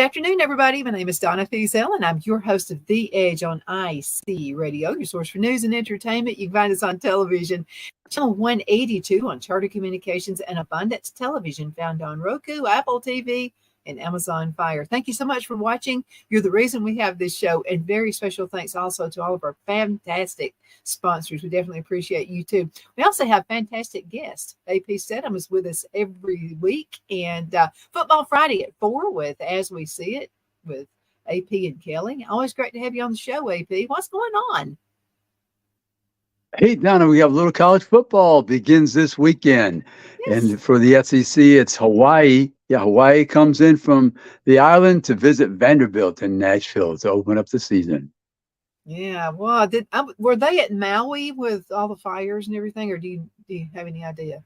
afternoon, everybody. My name is Donna Fiesel, and I'm your host of The Edge on IC Radio, your source for news and entertainment. You can find us on television, channel 182 on Charter Communications and Abundance Television, found on Roku, Apple TV, and Amazon Fire. Thank you so much for watching. You're the reason we have this show, and very special thanks also to all of our fantastic sponsors. We definitely appreciate you too. We also have fantastic guests. AP Steadham is with us every week, and Football Friday at 4 with As We See It with AP and Kelly. Always great to have you on the show, AP. What's going on? Hey, Donna, we have little college football begins this weekend. Yes. And for the SEC, it's Hawaii. Yeah, Hawaii comes in from the island to visit Vanderbilt in Nashville to open up the season. Yeah, well, were they at Maui with all the fires and everything, or do you have any idea?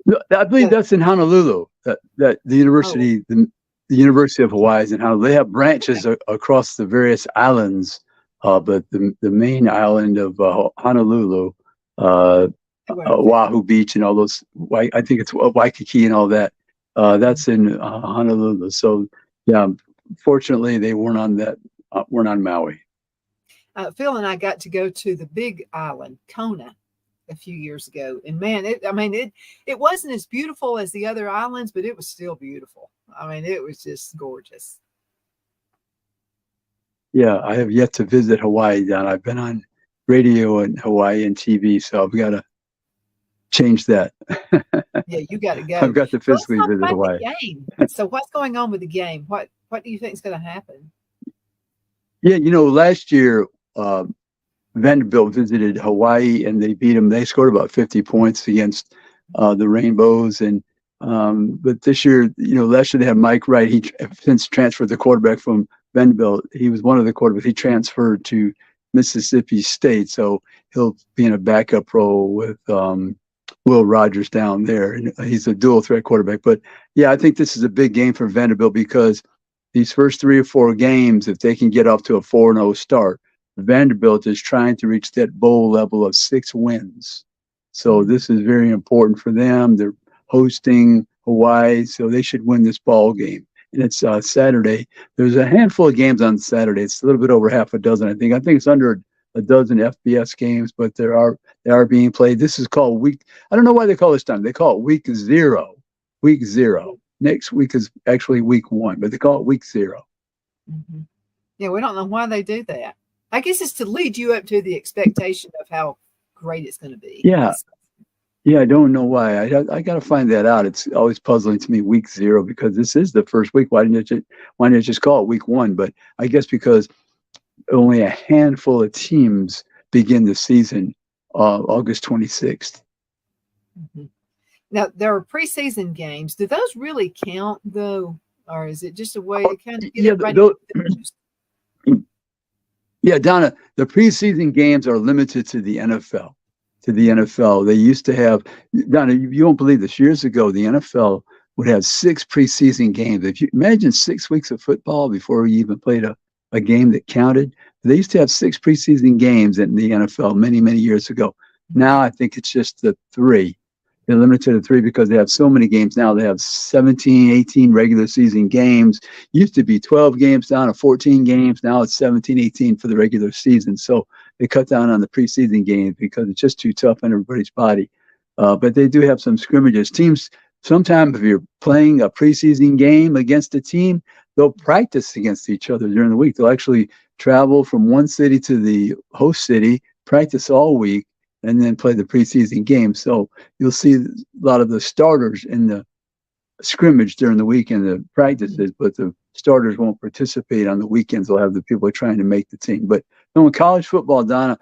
No, I believe that's in Honolulu. That the university, the University of Hawaii is in Honolulu. They have branches across the various islands, but the main island of Honolulu, Oahu Beach, and all those. I think it's Waikiki and all that. That's in Honolulu. So, yeah, fortunately, they weren't on that. Weren't on Maui. Phil and I got to go to the big island, Kona, a few years ago. And man, it wasn't as beautiful as the other islands, but it was still beautiful. I mean, it was just gorgeous. Yeah, I have yet to visit Hawaii, Don. I've been on radio in Hawaii and TV, so I've got to change that. Yeah, you got to go. I've got to physically visit Hawaii. Game. So what's going on with the game? What do you think is going to happen? Yeah, last year, Vanderbilt visited Hawaii and they beat them. They scored about 50 points against the Rainbows. And but this year, last year they had Mike Wright. He since transferred the quarterback from Vanderbilt. He was one of the quarterbacks. He transferred to Mississippi State, so he'll be in a backup role with Will Rogers down there. And he's a dual threat quarterback. But yeah, I think this is a big game for Vanderbilt because these first 3 or 4 games, if they can get off to a 4-0 start, Vanderbilt is trying to reach that bowl level of 6 wins. So this is very important for them. They're hosting Hawaii, so they should win this ball game. And it's Saturday. There's a handful of games on Saturday. It's a little bit over half a dozen, I think. I think it's under a dozen FBS games, but they are being played. This is called week. I don't know why they call this time. They call it week 0. Week 0. Next week is actually week 1, but they call it week 0. Mm-hmm. Yeah, we don't know why they do that. I guess it's to lead you up to the expectation of how great it's going to be. Yeah. Yeah, I don't know why. I got to find that out. It's always puzzling to me, week 0, because this is the first week. Why didn't you just call it week 1? But I guess because only a handful of teams begin the season August 26th. Mm-hmm. Now, there are preseason games. Do those really count, though? Or is it just a way to kind of get everybody? Yeah, Donna, the preseason games are limited to the NFL. They used to have, Donna, you won't believe this, years ago, the NFL would have 6 preseason games. If you imagine 6 weeks of football before you even played a game that counted, they used to have 6 preseason games in the NFL many, many years ago. Now I think it's just the 3. They're limited to 3 because they have so many games now. They have 17, 18 regular season games. Used to be 12 games down to 14 games. Now it's 17, 18 for the regular season. So they cut down on the preseason games because it's just too tough on everybody's body. But they do have some scrimmages. Teams, sometimes if you're playing a preseason game against a team, they'll practice against each other during the week. They'll actually travel from one city to the host city, practice all week, and then play the preseason game. So you'll see a lot of the starters in the scrimmage during the week and the practices, but the starters won't participate on the weekends. They'll have the people trying to make the team. But in college football, Donna,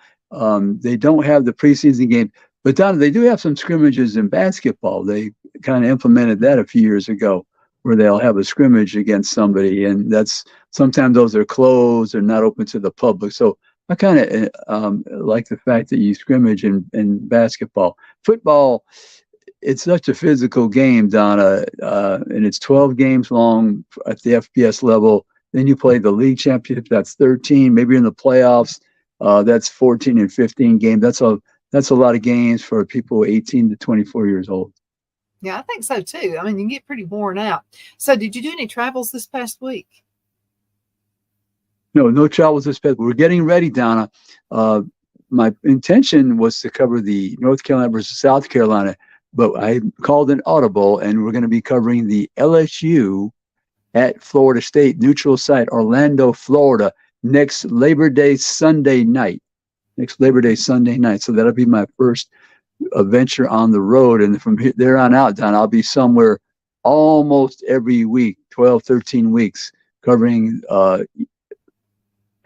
they don't have the preseason game. But Donna, they do have some scrimmages in basketball. They kind of implemented that a few years ago, where they'll have a scrimmage against somebody, and that's sometimes those are closed or not open to the public. So I kind of like the fact that you scrimmage in basketball. Football, it's such a physical game, Donna, and it's 12 games long at the FBS level. Then you play the league championship, that's 13. Maybe in the playoffs, that's 14 and 15 games. That's a lot of games for people 18 to 24 years old. Yeah, I think so too. I mean, you get pretty worn out. So did you do any travels this past week? No travel is suspended. We're getting ready, Donna. My intention was to cover the North Carolina versus South Carolina, but I called an audible, and we're going to be covering the LSU at Florida State neutral site, Orlando, Florida, next Labor Day Sunday night. So that'll be my first venture on the road. And from there on out, Don, I'll be somewhere almost every week, 12, 13 weeks, covering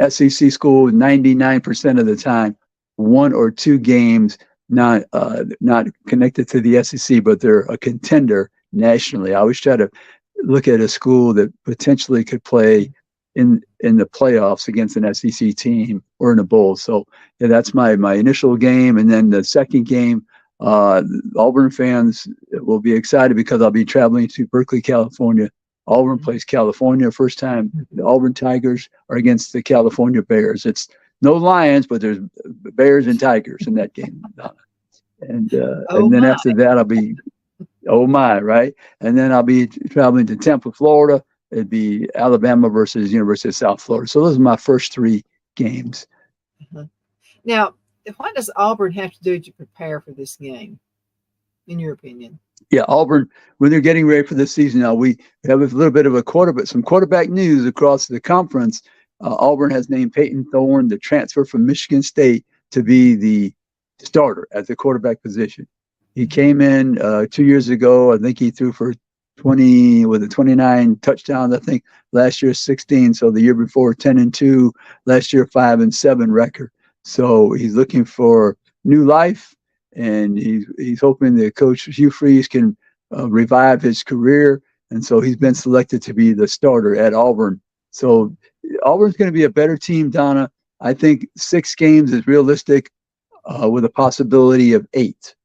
SEC school 99% of the time, one or two games, not connected to the SEC, but they're a contender nationally. I always try to look at a school that potentially could play in the playoffs against an SEC team or in a bowl. So yeah, that's my initial game. And then the second game, Auburn fans will be excited because I'll be traveling to Berkeley, California. Auburn plays California. First time the Auburn Tigers are against the California Bears. It's no Lions, but there's Bears and Tigers in that game. And then after that, I'll be, oh my, right? And then I'll be traveling to Tampa, Florida. It'd be Alabama versus University of South Florida. So those are my first three games. Now, what does Auburn have to do to prepare for this game, in your opinion? Yeah, Auburn, when they're getting ready for the season now, we have a little bit of some quarterback news across the conference. Auburn has named Peyton Thorne, the transfer from Michigan State, to be the starter at the quarterback position. He came in 2 years ago. I think he threw for 29 touchdowns. I think last year 16. So the year before 10-2, last year 5-7 record. So he's looking for new life. And he's hoping that Coach Hugh Freeze can revive his career. And so he's been selected to be the starter at Auburn. So Auburn's going to be a better team, Donna. I think 6 games is realistic with a possibility of 8,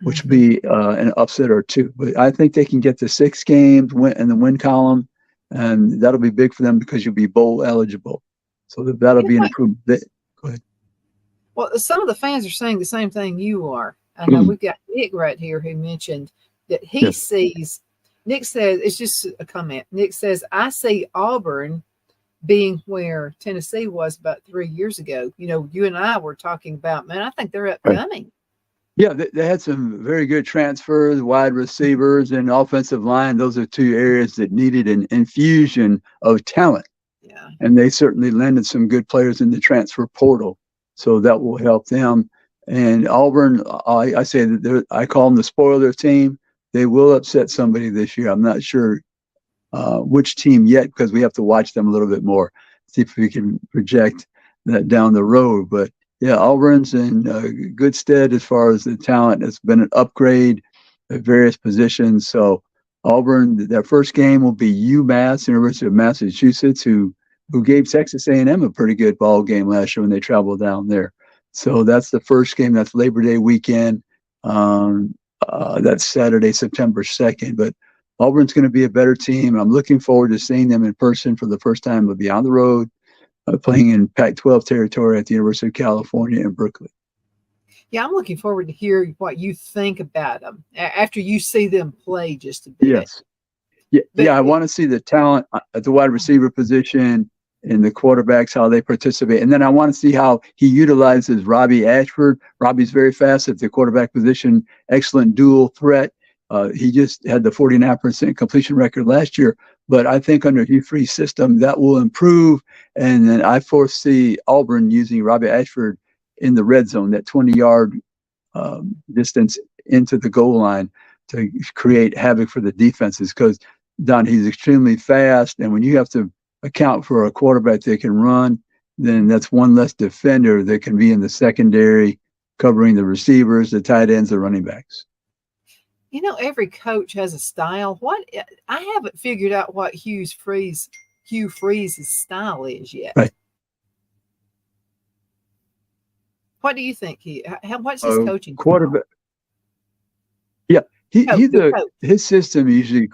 which would be an upset or 2. But I think they can get to 6 games in the win column, and that'll be big for them because you'll be bowl eligible. So that'll be an improvement. Go ahead. Well, some of the fans are saying the same thing you are. I know we've got Nick right here who mentioned that he sees, Nick says, it's just a comment. Nick says, I see Auburn being where Tennessee was about 3 years ago. You and I were talking about, man, I think they're upcoming. Yeah, they had some very good transfers, wide receivers, and offensive line. Those are 2 areas that needed an infusion of talent. Yeah. And they certainly landed some good players in the transfer portal. So that will help them. And Auburn, I say that I call them the spoiler team. They will upset somebody this year. I'm not sure which team yet because we have to watch them a little bit more, see if we can project that down the road. But yeah, Auburn's in good stead as far as the talent. It's been an upgrade at various positions. So Auburn, their first game will be UMass, University of Massachusetts, who gave Texas A&M a pretty good ball game last year when they traveled down there. So that's the first game. That's Labor Day weekend. That's Saturday, September 2nd. But Auburn's going to be a better team. I'm looking forward to seeing them in person for the first time. They'll be on the road, playing in Pac-12 territory at the University of California in Berkeley. Yeah, I'm looking forward to hear what you think about them after you see them play just a bit. Yes. Yeah, I want to see the talent at the wide receiver position and the quarterbacks, how they participate. And then I want to see how he utilizes Robbie Ashford. Robbie's very fast at the quarterback position, excellent dual threat. He just had the 49% completion record last year. But I think under Hugh Freeze's system, that will improve. And then I foresee Auburn using Robbie Ashford in the red zone, that 20-yard distance into the goal line to create havoc for the defenses. Because, Don, he's extremely fast. And when you have to account for a quarterback that can run, then that's one less defender that can be in the secondary covering the receivers, the tight ends, the running backs. Every coach has a style. I haven't figured out what Hugh Freeze's style is yet. Right. What do you think? What's his coaching quarterback? Style? Yeah, his system usually.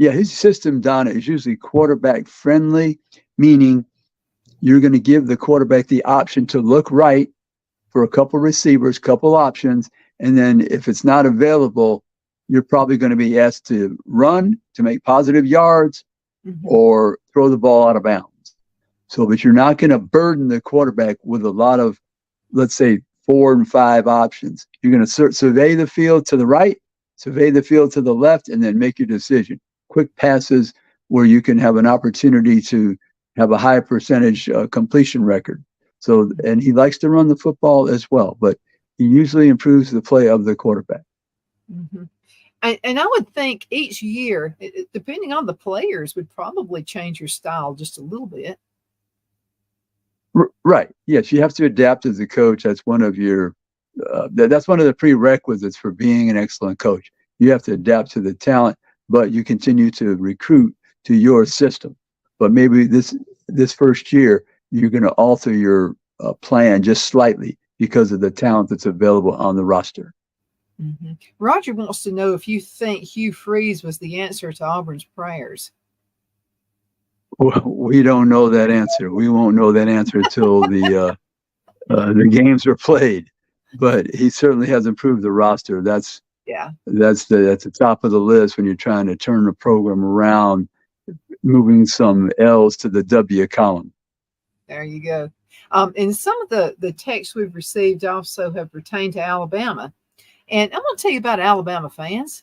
Yeah, his system, Donna, is usually quarterback friendly, meaning you're going to give the quarterback the option to look right for a couple receivers, couple options, and then if it's not available, you're probably going to be asked to run to make positive yards or throw the ball out of bounds. So, but you're not going to burden the quarterback with a lot of, let's say, 4 and 5 options. You're going to survey the field to the right, survey the field to the left, and then make your decision. Quick passes where you can have an opportunity to have a high percentage completion record. So, and he likes to run the football as well, but he usually improves the play of the quarterback. Mm-hmm. And I would think each year, depending on the players, would probably change your style just a little bit. Right. Yes, you have to adapt as a coach. That's one of your that's one of the prerequisites for being an excellent coach. You have to adapt to the talent, but you continue to recruit to your system. But maybe this first year, you're going to alter your plan just slightly because of the talent that's available on the roster. Mm-hmm. Roger wants to know if you think Hugh Freeze was the answer to Auburn's prayers. Well, we don't know that answer. We won't know that answer until the games are played. But he certainly has improved the roster. That's the top of the list when you're trying to turn the program around, moving some L's to the W column. There you go. And some of the texts we've received also have pertained to Alabama. And I'm going to tell you about Alabama fans.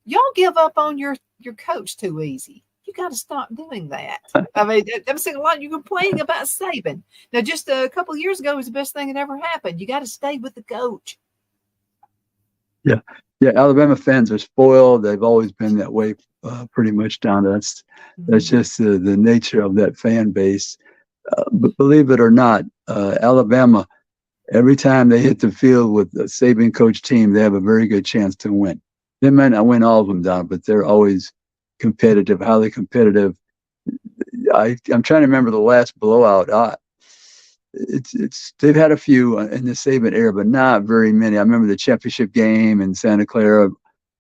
Y'all give up on your coach too easy. You got to stop doing that. I mean, I'm seeing a lot of you complaining about Saban. Now, just a couple of years ago, it was the best thing that ever happened. You got to stay with the coach. Yeah. Alabama fans are spoiled. They've always been that way, pretty much, Donna. That's just the nature of that fan base. But believe it or not, Alabama, every time they hit the field with a Saban coach team, they have a very good chance to win. They might not win all of them, Don, but they're always competitive, highly competitive. I'm trying to remember the last blowout. They've had a few in the Saban era, but not very many. I remember the championship game in Santa Clara.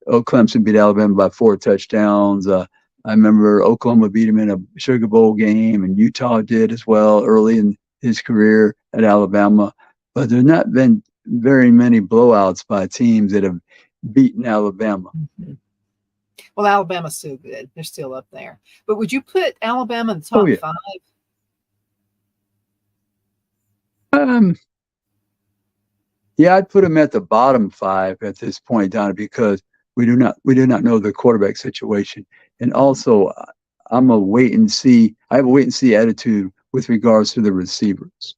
Clemson beat Alabama by 4 touchdowns. I remember Oklahoma beat him in a Sugar Bowl game, and Utah did as well early in his career at Alabama. But there's not been very many blowouts by teams that have beaten Alabama. Mm-hmm. Well, Alabama's still good. They're still up there. But would you put Alabama in the top 5? Yeah, I'd put them at the bottom 5 at this point, Donna, because we do not know the quarterback situation. And also, I'm a wait and see. I have a wait and see attitude with regards to the receivers,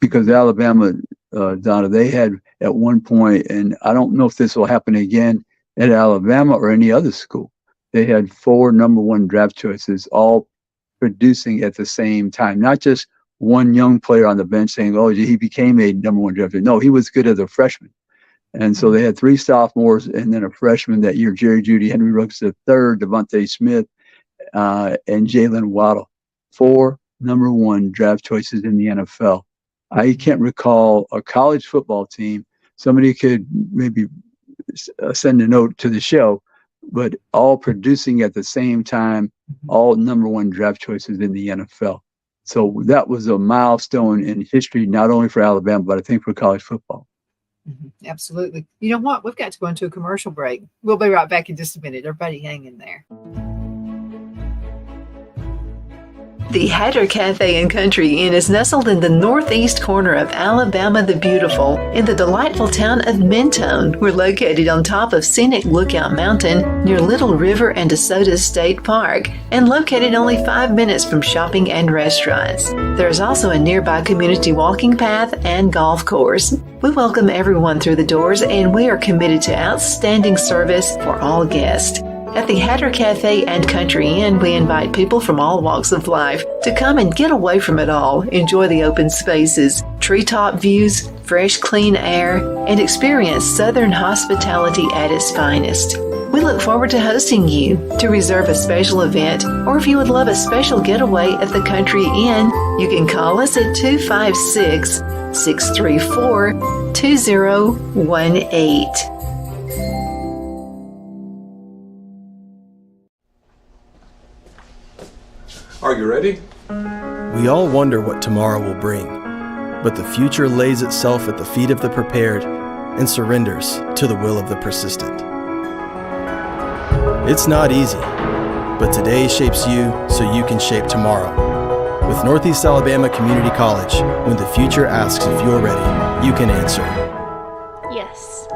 because Alabama, Donna, they had at one point, and I don't know if this will happen again at Alabama or any other school, they had 4 number 1 draft choices all producing at the same time. Not just one young player on the bench saying, "Oh, he became a number 1 draft choice." No, he was good as a freshman. And so they had 3 sophomores and then a freshman that year, Jerry Jeudy, Henry Ruggs III, Devontae Smith, and Jalen Waddle. 4 number 1 draft choices in the NFL. I can't recall a college football team. Somebody could maybe send a note to the show, but all producing at the same time, all number 1 draft choices in the NFL. So that was a milestone in history, not only for Alabama, but I think for college football. Mm-hmm. Absolutely. You know what? We've got to go into a commercial break. We'll be right back in just a minute. Everybody hang in there. The Hatter Cafe and Country Inn is nestled in the northeast corner of Alabama the Beautiful in the delightful town of Mentone. We're located on top of scenic Lookout Mountain near Little River and DeSoto State Park and located only 5 minutes from shopping and restaurants. There is also a nearby community walking path and golf course. We welcome everyone through the doors and we are committed to outstanding service for all guests. At the Hatter Cafe and Country Inn, we invite people from all walks of life to come and get away from it all, enjoy the open spaces, treetop views, fresh, clean air, and experience Southern hospitality at its finest. We look forward to hosting you. To reserve a special event, or if you would love a special getaway at the Country Inn, you can call us at 256-634-2018. Are you ready? We all wonder what tomorrow will bring, but the future lays itself at the feet of the prepared and surrenders to the will of the persistent. It's not easy, but today shapes you so you can shape tomorrow. With Northeast Alabama Community College, when the future asks if you're ready, you can answer. Yes.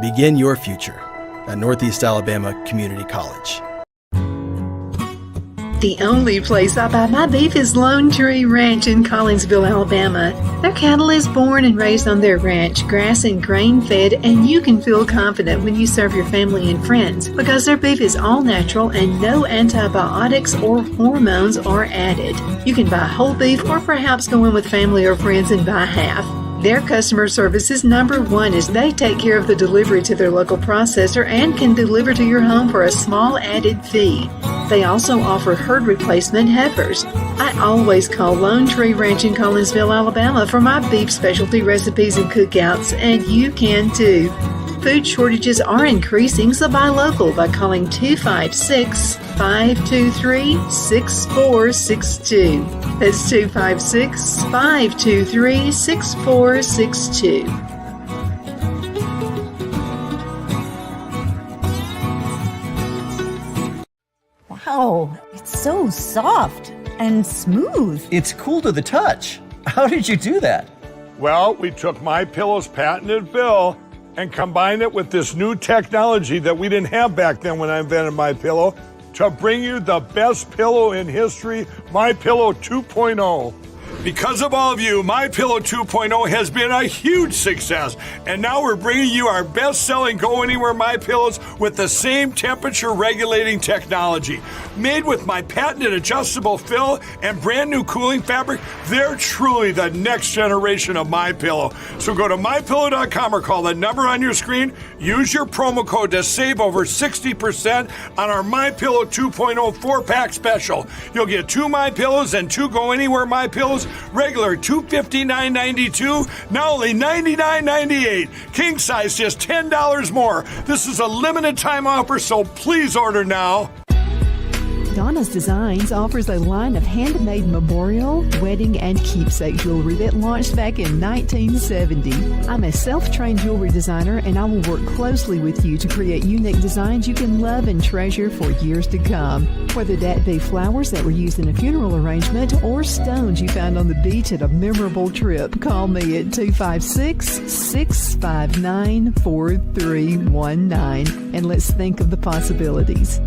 Begin your future at Northeast Alabama Community College. The only place I buy my beef is Lone Tree Ranch in Collinsville, Alabama. Their cattle is born and raised on their ranch, grass and grain fed, and you can feel confident when you serve your family and friends because their beef is all natural and no antibiotics or hormones are added. You can buy whole beef or perhaps go in with family or friends and buy half. Their customer service is number one as they take care of the delivery to their local processor and can deliver to your home for a small added fee. They also offer herd replacement heifers. I always call Lone Tree Ranch in Collinsville, Alabama for my beef specialty recipes and cookouts, and you can too. Food shortages are increasing, so buy local by calling 256-523-6462. That's 256-523-6462. Wow, it's so soft and smooth. It's cool to the touch. How did you do that? Well, we took MyPillow's patented fill and combined it with this new technology that we didn't have back then when I invented MyPillow to bring you the best pillow in history, MyPillow 2.0. Because of all of you, MyPillow 2.0 has been a huge success, and now we're bringing you our best-selling Go Anywhere MyPillows with the same temperature-regulating technology. Made with my patented adjustable fill and brand-new cooling fabric, they're truly the next generation of MyPillow. So go to MyPillow.com or call the number on your screen. Use your promo code to save over 60% on our MyPillow 2.0 4-pack special. You'll get 2 MyPillows and 2 Go Anywhere MyPillows. Regular $259.92, now only $99.98. King size just $10 more. This is a limited time offer, so please order now. Donna's Designs offers a line of handmade memorial, wedding, and keepsake jewelry that launched back in 1970. I'm a self-trained jewelry designer, and I will work closely with you to create unique designs you can love and treasure for years to come. Whether that be flowers that were used in a funeral arrangement or stones you found on the beach at a memorable trip, call me at 256-659-4319, and let's think of the possibilities.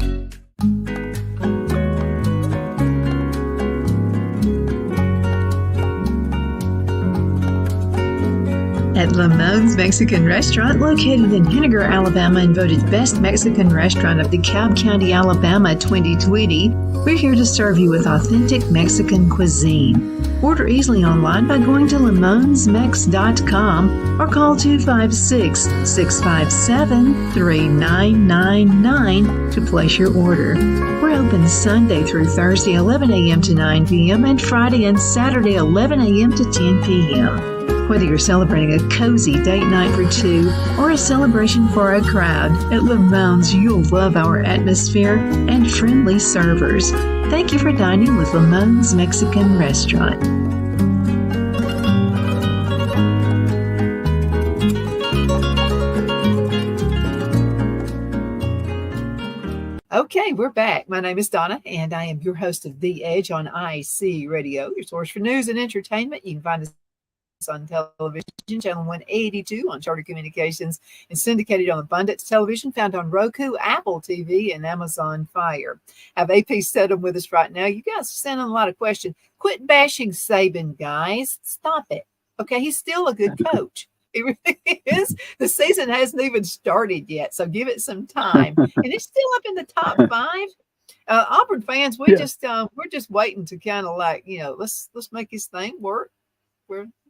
At Lamone's Mexican Restaurant, located in Henniger, Alabama, and voted Best Mexican Restaurant of DeKalb County, Alabama 2020, we're here to serve you with authentic Mexican cuisine. Order easily online by going to lamonsmex.com or call 256-657-3999 to place your order. We're open Sunday through Thursday 11 a.m. to 9 p.m. and Friday and Saturday 11 a.m. to 10 p.m. Whether you're celebrating a cozy date night for two or a celebration for a crowd, at Lamone's you'll love our atmosphere and friendly servers. Thank you for dining with Lamone's Mexican Restaurant. Okay, we're back. My name is Donna, and I am your host of The Edge on IC Radio, your source for news and entertainment. You can find us on television, channel 182 on Charter Communications, and syndicated on Abundance Television, found on Roku, Apple TV, and Amazon Fire. I have AP Steadham with us right now. You guys are sending a lot of questions. Quit bashing Saban, guys. Stop it. Okay, he's still a good coach. He really is. The season hasn't even started yet, so give it some time. And it's still up in the top 5. Auburn fans, we're just waiting to kind of like, let's make his thing work.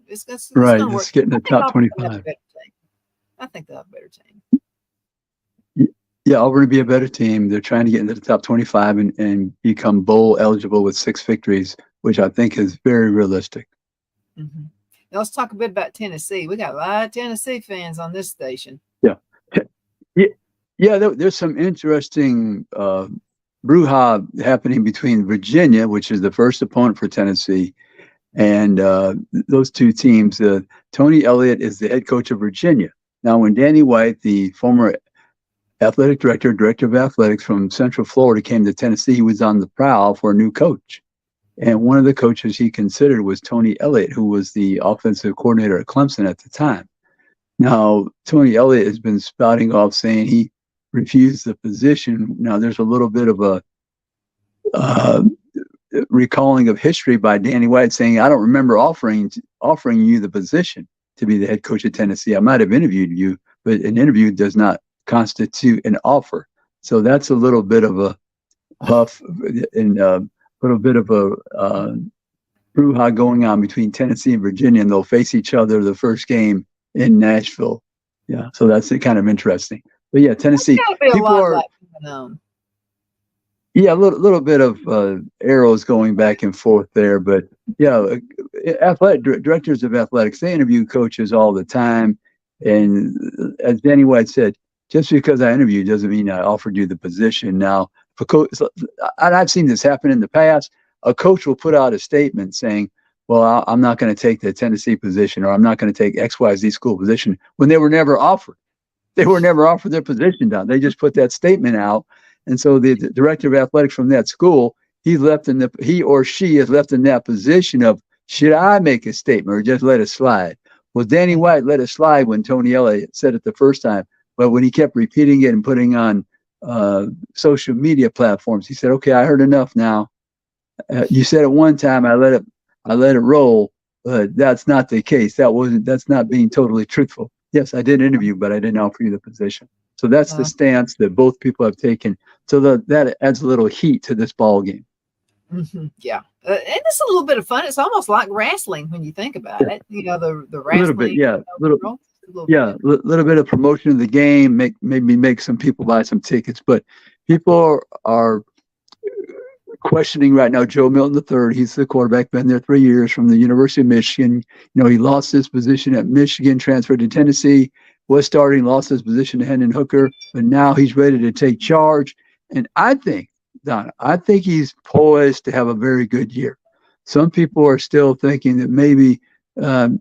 It's right. It's It's getting the top 25. I think they'll have a better team. Yeah, Auburn would be a better team. They're trying to get into the top 25 and become bowl eligible with 6 victories, which I think is very realistic. Mm-hmm. Now let's talk a bit about Tennessee. We got a lot of Tennessee fans on this station. Yeah. There's some interesting brouhaha happening between Virginia, which is the first opponent for Tennessee, and those two teams. Tony Elliott is the head coach of Virginia. Now, when Danny White, the former athletic director of athletics from Central Florida, came to Tennessee, he was on the prowl for a new coach. And one of the coaches he considered was Tony Elliott, who was the offensive coordinator at Clemson at the time. Now, Tony Elliott has been spouting off saying he refused the position. Now, there's a little bit of a recalling of history by Danny White saying, I don't remember offering you the position to be the head coach at Tennessee. I might have interviewed you, but an interview does not constitute an offer. So that's a little bit of a huff and a little bit of a brouhaha going on between Tennessee and Virginia, and they'll face each other the first game in Nashville. Yeah, so that's kind of interesting. But yeah, Tennessee, people are, yeah, a little bit of arrows going back and forth there. But yeah, directors of athletics, they interview coaches all the time. And as Danny White said, just because I interviewed doesn't mean I offered you the position. Now, for coach, and I've seen this happen in the past, a coach will put out a statement saying, well, I'm not going to take the Tennessee position, or I'm not going to take XYZ school position, when they were never offered. They were never offered their position down. They just put that statement out. And so the director of athletics from that school, he or she is left in that position of, should I make a statement or just let it slide? Well, Danny White let it slide when Tony Elliott said it the first time. But when he kept repeating it and putting on social media platforms, he said, okay, I heard enough now. You said it one time, I let it roll, but that's not the case. That's not being totally truthful. Yes, I did interview, but I didn't offer you the position. So that's the stance that both people have taken. So that adds a little heat to this ball game. Mm-hmm. Yeah, and it's a little bit of fun. It's almost like wrestling when you think about it. You know, the wrestling. A little bit, yeah. Little bit of promotion of the game. Maybe make some people buy some tickets, but people are questioning right now Joe Milton III. He's the quarterback, been there 3 years, from the University of Michigan. You know, he lost his position at Michigan, transferred to Tennessee, was starting, lost his position to Hendon Hooker, but now he's ready to take charge. And I think, Donna, he's poised to have a very good year. Some people are still thinking that maybe the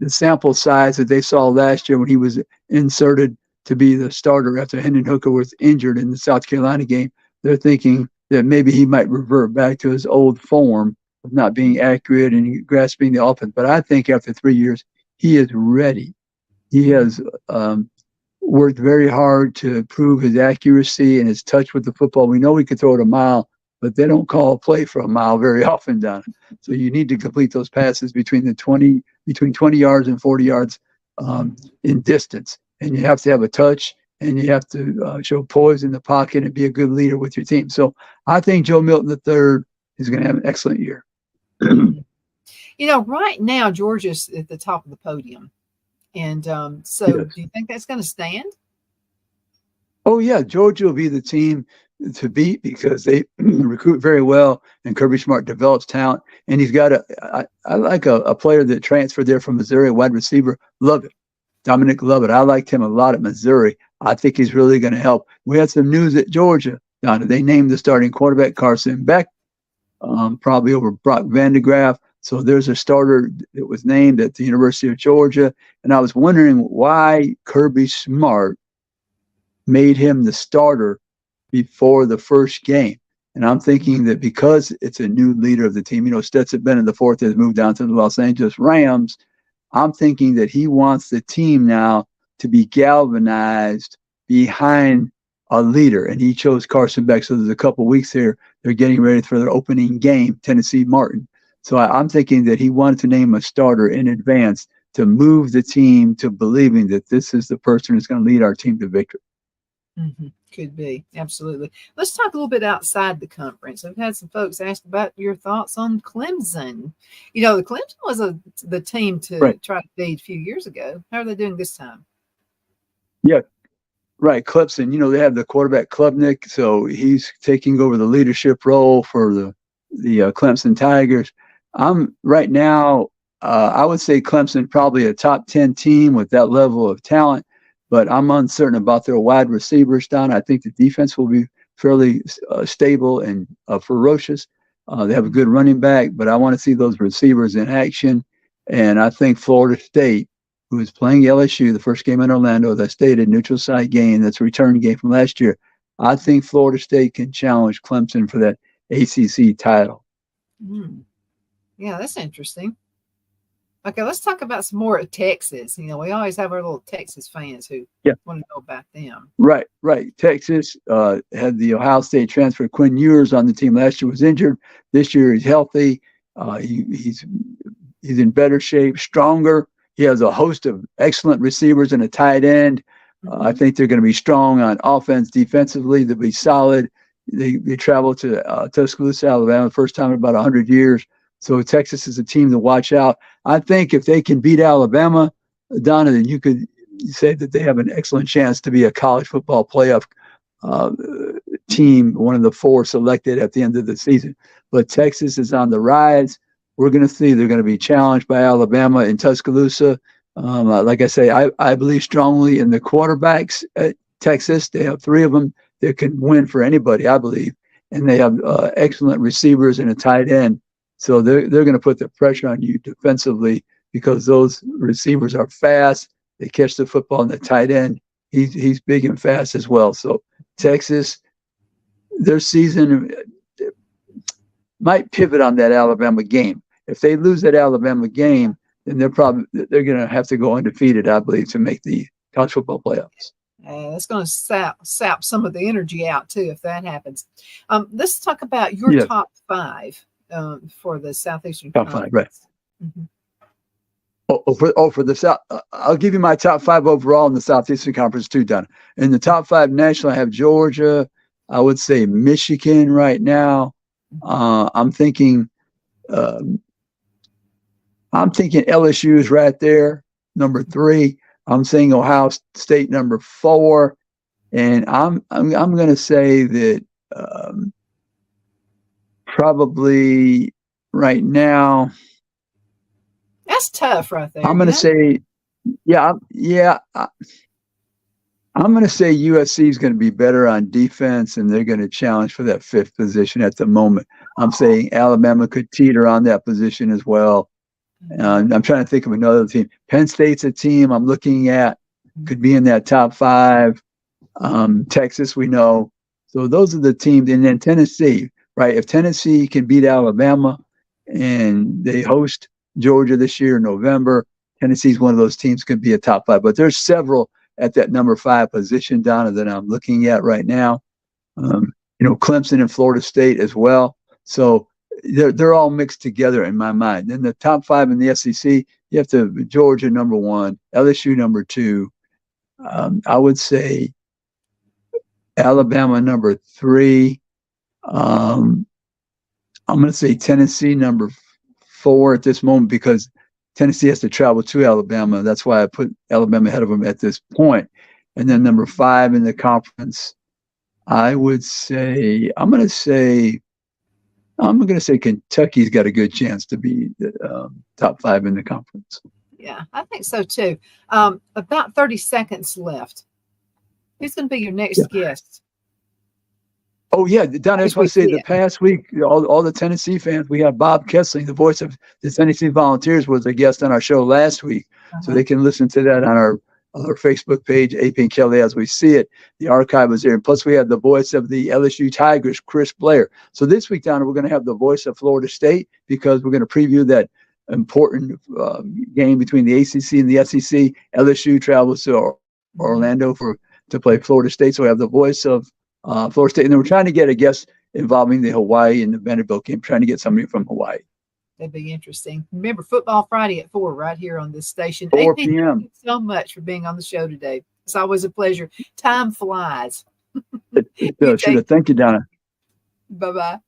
sample size that they saw last year when he was inserted to be the starter after Hendon Hooker was injured in the South Carolina game, they're thinking that maybe he might revert back to his old form of not being accurate and grasping the offense. But I think after 3 years, he is ready. He has worked very hard to prove his accuracy and his touch with the football. We know he can throw it a mile, but they don't call a play for a mile very often, Donna. So you need to complete those passes between 20 yards and 40 yards in distance. And you have to have a touch, and you have to show poise in the pocket and be a good leader with your team. So I think Joe Milton III is going to have an excellent year. You know, right now, Georgia's at the top of the podium. And so Yes. Do you think that's going to stand? Oh, yeah. Georgia will be the team to beat because they recruit very well, and Kirby Smart develops talent. And he's got I like a player that transferred there from Missouri, a wide receiver, Lovett. Dominic Lovett. I liked him a lot at Missouri. I think he's really going to help. We had some news at Georgia, Donna. They named the starting quarterback Carson Beck, probably over Brock Vandegraff. So there's a starter that was named at the University of Georgia. And I was wondering why Kirby Smart made him the starter before the first game. And I'm thinking that because it's a new leader of the team, you know, Stetson Bennett IV has moved down to the Los Angeles Rams. I'm thinking that he wants the team now to be galvanized behind a leader. And he chose Carson Beck. So there's a couple of weeks here. They're getting ready for their opening game, Tennessee Martin. So I'm thinking that he wanted to name a starter in advance to move the team to believing that this is the person who's going to lead our team to victory. Mm-hmm. Could be. Absolutely. Let's talk a little bit outside the conference. I've had some folks ask about your thoughts on Clemson. You know, the Clemson was the team to try to beat a few years ago. How are they doing this time? Yeah, right. Clemson, you know, they have the quarterback Klubnik, so he's taking over the leadership role for the Clemson Tigers. Right now, I would say Clemson probably a top 10 team with that level of talent, but I'm uncertain about their wide receivers, Don. I think the defense will be fairly stable and ferocious. They have a good running back, but I want to see those receivers in action. And I think Florida State, who is playing LSU, the first game in Orlando, as I stated, neutral site game, that's a return game from last year. I think Florida State can challenge Clemson for that ACC title. Hmm. Yeah, that's interesting. Okay, let's talk about some more of Texas. We always have our little Texas fans who want to know about them. Right, right. Texas had the Ohio State transfer. Quinn Ewers on the team last year was injured. This year he's healthy. He's in better shape, stronger. He has a host of excellent receivers and a tight end. I think they're going to be strong on offense, defensively. They'll be solid. They travel to Tuscaloosa, Alabama, the first time in about 100 years. So Texas is a team to watch out. I think if they can beat Alabama, Donna, then you could say that they have an excellent chance to be a college football playoff team, one of the 4 selected at the end of the season. But Texas is on the rise. We're going to see they're going to be challenged by Alabama in Tuscaloosa. Like I say, I believe strongly in the quarterbacks at Texas. They have 3 of them that can win for anybody, I believe. And they have excellent receivers and a tight end. So they're going to put the pressure on you defensively because those receivers are fast. They catch the football in the tight end. He's big and fast as well. So Texas, their season might pivot on that Alabama game. If they lose that Alabama game, then they're going to have to go undefeated, I believe, to make the college football playoffs. It's going to sap some of the energy out too if that happens. Let's talk about your top 5 for the Southeastern Conference. Right. For the South, I'll give you my top 5 overall in the Southeastern Conference too, Donna. In the top 5 national, I have Georgia. I would say Michigan right now. I'm thinking LSU is right there, number 3. I'm saying Ohio State number 4, and I'm going to say that probably right now. That's tough, right there. I'm going to say, I'm going to say USC is going to be better on defense, and they're going to challenge for that 5th position at the moment. I'm saying Alabama could teeter on that position as well. I'm trying to think of another team. Penn State's a team I'm looking at, could be in that top 5. Texas, we know. So those are the teams. And then Tennessee, right? If Tennessee can beat Alabama and they host Georgia this year in November, Tennessee's one of those teams could be a top 5. But there's several at that number 5 position, Donna, that I'm looking at right now. Clemson and Florida State as well. So they're all mixed together in my mind. Then the top 5 in the SEC, you have to Georgia number 1, LSU number 2. I would say Alabama number 3. I'm going to say Tennessee number 4 at this moment because Tennessee has to travel to Alabama. That's why I put Alabama ahead of them at this point. And then number 5 in the conference, I would say I'm going to say Kentucky's got a good chance to be top 5 in the conference. Yeah, I think so too. About 30 seconds left. Who's going to be your next guest? Oh, yeah. Don, I just want to say the past week, all the Tennessee fans, we have Bob Kessling, the voice of the Tennessee Volunteers, was a guest on our show last week. So they can listen to that on our Facebook page, AP and Kelly As We See It. The archive is there. And plus, we have the voice of the LSU Tigers, Chris Blair. So this week, Donna, we're going to have the voice of Florida State because we're going to preview that important game between the ACC and the SEC. LSU travels to Orlando to play Florida State. So we have the voice of Florida State. And then we're trying to get a guest involving the Hawaii and the Vanderbilt game, trying to get somebody from Hawaii. That'd be interesting. Remember, Football Friday at 4 right here on this station. 4 p.m. Thank you so much for being on the show today. It's always a pleasure. Time flies. Thank you, Donna. Bye-bye.